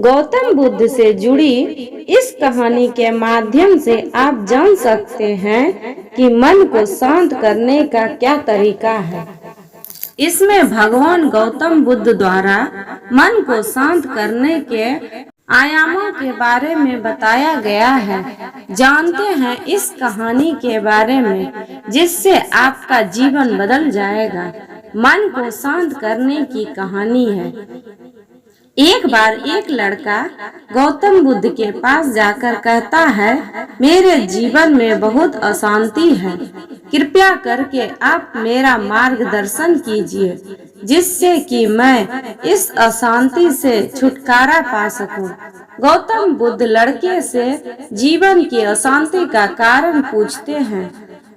गौतम बुद्ध से जुड़ी इस कहानी के माध्यम से आप जान सकते हैं कि मन को शांत करने का क्या तरीका है। इसमें भगवान गौतम बुद्ध द्वारा मन को शांत करने के आयामों के बारे में बताया गया है। जानते हैं इस कहानी के बारे में जिससे आपका जीवन बदल जाएगा। मन को शांत करने की कहानी है। एक बार एक लड़का गौतम बुद्ध के पास जाकर कहता है, मेरे जीवन में बहुत अशांति है, कृपया करके आप मेरा मार्गदर्शन कीजिए जिससे कि मैं इस अशांति से छुटकारा पा सकूं। गौतम बुद्ध लड़के से जीवन की अशांति का कारण पूछते हैं।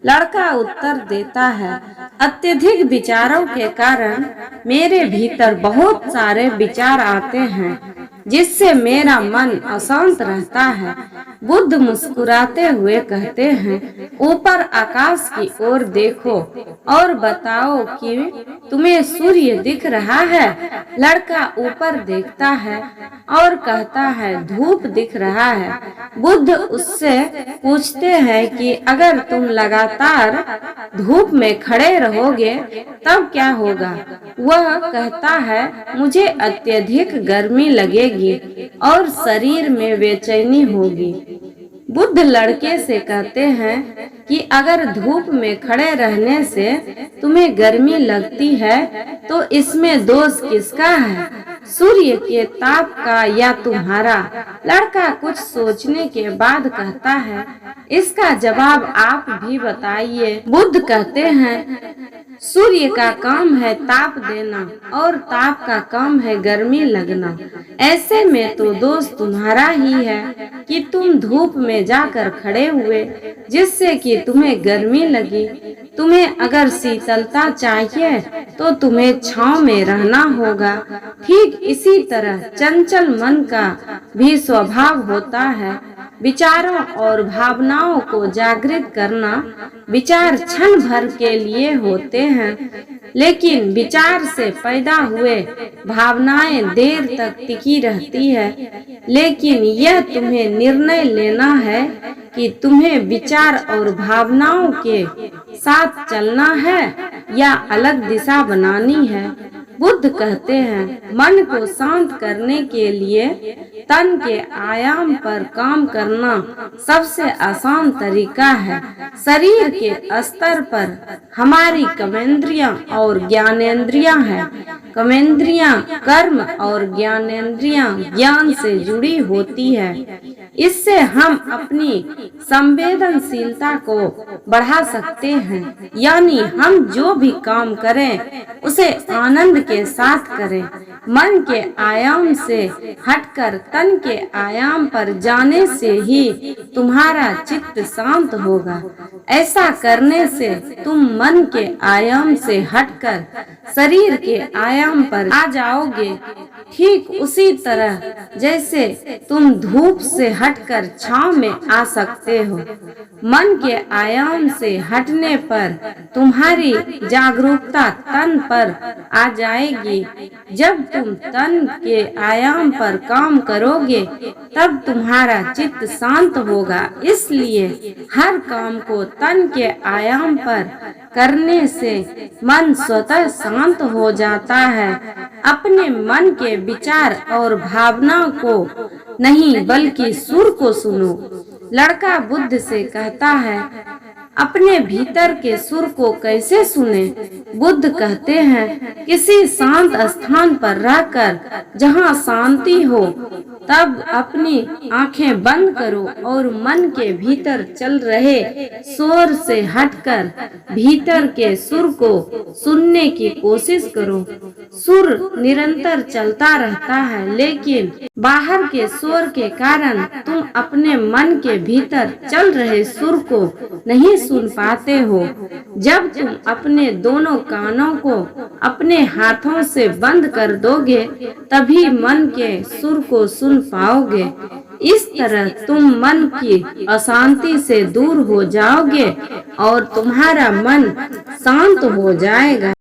लड़का उत्तर देता है, अत्यधिक विचारों के कारण मेरे भीतर बहुत सारे विचार आते हैं जिससे मेरा मन अशांत रहता है। बुद्ध मुस्कुराते हुए कहते हैं, ऊपर आकाश की ओर देखो और बताओ कि तुम्हें सूर्य दिख रहा है। लड़का ऊपर देखता है और कहता है, धूप दिख रहा है। बुद्ध उससे पूछते हैं कि अगर तुम लगातार धूप में खड़े रहोगे तब क्या होगा। वह कहता है, मुझे अत्यधिक गर्मी लगेगी और शरीर में बेचैनी होगी। बुद्ध लड़के से कहते हैं कि अगर धूप में खड़े रहने से तुम्हें गर्मी लगती है तो इसमें दोष किसका है, सूर्य के ताप का या तुम्हारा। लड़का कुछ सोचने के बाद कहता है, इसका जवाब आप भी बताइए। बुद्ध कहते हैं, सूर्य का काम है ताप देना और ताप का काम है गर्मी लगना। ऐसे में तो दोष तुम्हारा ही है कि तुम धूप में जाकर खड़े हुए जिससे कि तुम्हें गर्मी लगी। तुम्हें अगर शीतलता चाहिए तो तुम्हें छांव में रहना होगा। ठीक इसी तरह चंचल मन का भी स्वभाव होता है। विचारों और भावनाओं को जागृत करना विचार क्षण भर के लिए होते हैं, लेकिन विचार से पैदा हुए भावनाएं देर तक टिकी रहती है। लेकिन यह तुम्हें निर्णय लेना है कि तुम्हें विचार और भावनाओं के साथ चलना है या अलग दिशा बनानी है। बुद्ध कहते हैं, मन को शांत करने के लिए तन के आयाम पर काम करना सबसे आसान तरीका है। शरीर के स्तर पर हमारी कर्मेंद्रियां और ज्ञानेंद्रियां हैं। कर्मेंद्रियां कर्म और ज्ञानेंद्रियां ज्ञान से जुड़ी होती है। इससे हम अपनी संवेदनशीलता को बढ़ा सकते हैं, यानी हम जो भी काम करें उसे आनंद के साथ करें। मन के आयाम से हटकर तन के आयाम पर जाने से ही तुम्हारा चित्त शांत होगा। ऐसा करने से तुम मन के आयाम से हटकर शरीर के आयाम पर आ जाओगे। ठीक उसी तरह जैसे तुम धूप से हटकर छांव में आ सकते हो। मन के आयाम से हटने पर तुम्हारी जागरूकता तन पर आ जाएगी। जब तुम तन के आयाम पर काम करोगे तब तुम्हारा चित्त शांत होगा। इसलिए हर काम को तन के आयाम पर करने से मन स्वतः शांत हो जाता है। अपने मन के विचार और भावना को नहीं बल्कि सुर को सुनो। लड़का बुद्ध से कहता है, अपने भीतर के सुर को कैसे सुने। बुद्ध कहते हैं, किसी शांत स्थान पर रहकर जहाँ शांति हो तब अपनी आंखें बंद करो और मन के भीतर चल रहे शोर से हटकर भीतर के सुर को सुनने की कोशिश करो। सुर निरंतर चलता रहता है, लेकिन बाहर के शोर के कारण तुम अपने मन के भीतर चल रहे सुर को नहीं सुन पाते हो। जब तुम अपने दोनों कानों को अपने हाथों से बंद कर दोगे तभी मन के सुर को सुन पाओगे। इस तरह तुम मन की अशांति से दूर हो जाओगे और तुम्हारा मन शांत हो जाएगा।